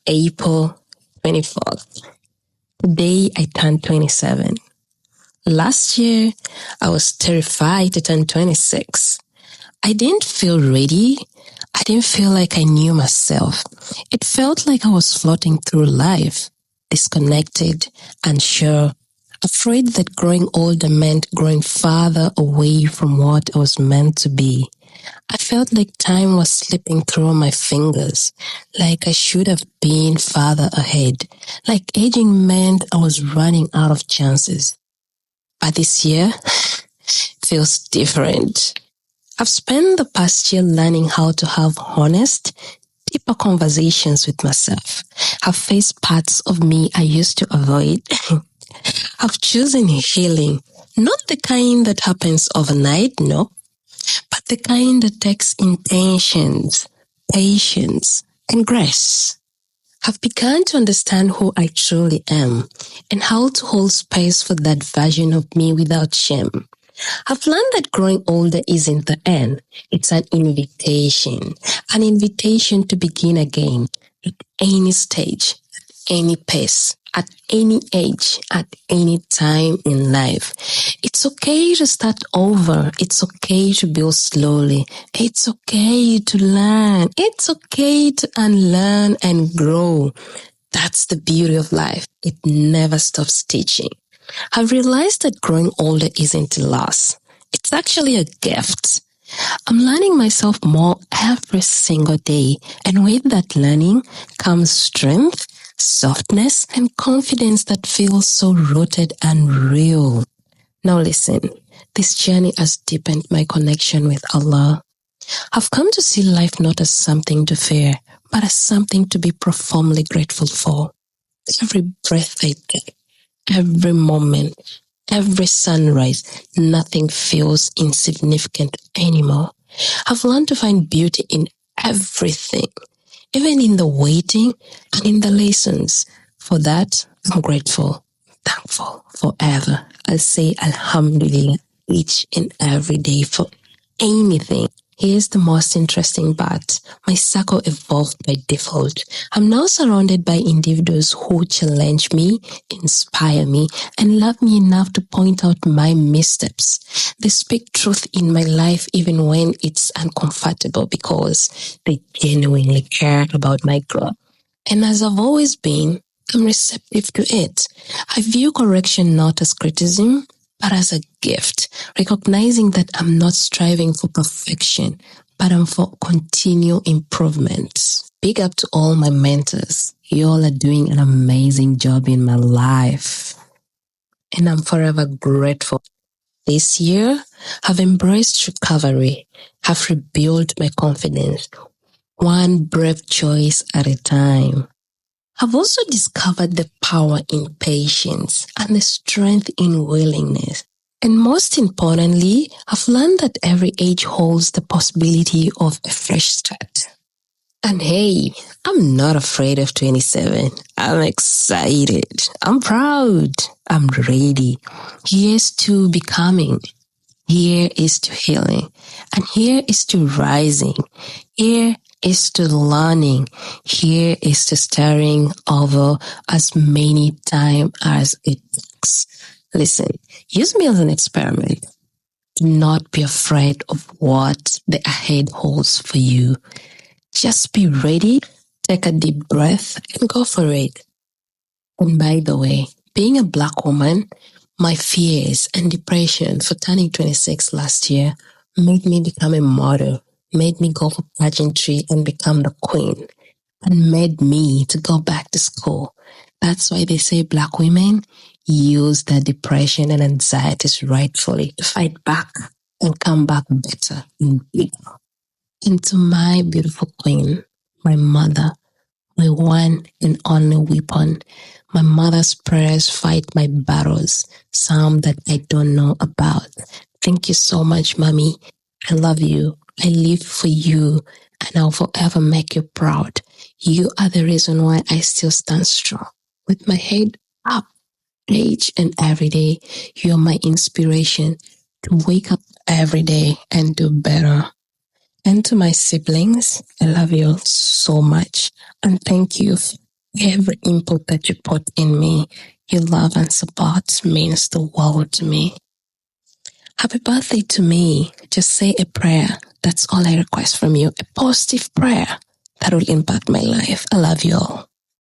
April 24th. Today I turned 27. Last year, I was terrified to turn 26. I didn't feel ready. I didn't feel like I knew myself. It felt like I was floating through life, disconnected, unsure, afraid that growing older meant growing farther away from what I was meant to be. I felt like time was slipping through my fingers, like I should have been farther ahead, like aging meant I was running out of chances. But this year feels different. I've spent the past year learning how to have honest, deeper conversations with myself. I've faced parts of me I used to avoid. I've chosen healing, not the kind that happens overnight, no, but the kind that takes intentions, patience, and grace. I've begun to understand who I truly am and how to hold space for that version of me without shame. I've learned that growing older isn't the end. It's an invitation to begin again at any stage, at any pace, at any age, at any time in life. It's okay to start over. It's okay to build slowly. It's okay to learn. It's okay to unlearn and grow. That's the beauty of life. It never stops teaching. I've realized that growing older isn't a loss. It's actually a gift. I'm learning myself more every single day, and with that learning comes strength, softness, and confidence that feels so rooted and real. Now listen, this journey has deepened my connection with Allah. I've come to see life not as something to fear, but as something to be profoundly grateful for. Every breath I take, every moment, every sunrise, nothing feels insignificant anymore. I've learned to find beauty in everything, even in the waiting and in the lessons. For that, I'm grateful, thankful forever. I say Alhamdulillah each and every day for anything. Here's the most interesting part. My circle evolved by default. I'm now surrounded by individuals who challenge me, inspire me, and love me enough to point out my missteps. They speak truth in my life even when it's uncomfortable because they genuinely care about my growth. And as I've always been, I'm receptive to it. I view correction not as criticism, but as a gift, recognizing that I'm not striving for perfection, but I'm for continual improvement. Big up to all my mentors. You all are doing an amazing job in my life, and I'm forever grateful. This year, I've embraced recovery, have rebuilt my confidence, one brave choice at a time. I've also discovered the power in patience and the strength in willingness. And most importantly, I've learned that every age holds the possibility of a fresh start. And hey, I'm not afraid of 27. I'm excited. I'm proud. I'm ready. Here's to becoming. Here is to healing. And here is to rising. Here is to learning. Here is to starting over as many times as it takes. Listen, use me as an experiment. Do not be afraid of what the ahead holds for you. Just be ready, take a deep breath, and go for it. And by the way, being a Black woman, my fears and depression for turning 26 last year made me become a model, made me go for pageantry and become the queen, and made me to go back to school. That's why they say Black women use their depression and anxieties rightfully to fight back and come back better and bigger. And to my beautiful queen, my mother, my one and only weapon, my mother's prayers fight my battles, some that I don't know about. Thank you so much, Mommy. I love you. I live for you, and I'll forever make you proud. You are the reason why I still stand strong. With my head up, each and every day, you're my inspiration to wake up every day and do better. And to my siblings, I love you all so much. And thank you for Every input that you put in me, your love and support means the world to me. Happy birthday to me. Just say a prayer. That's all I request from you. A positive prayer that will impact my life. I love you all.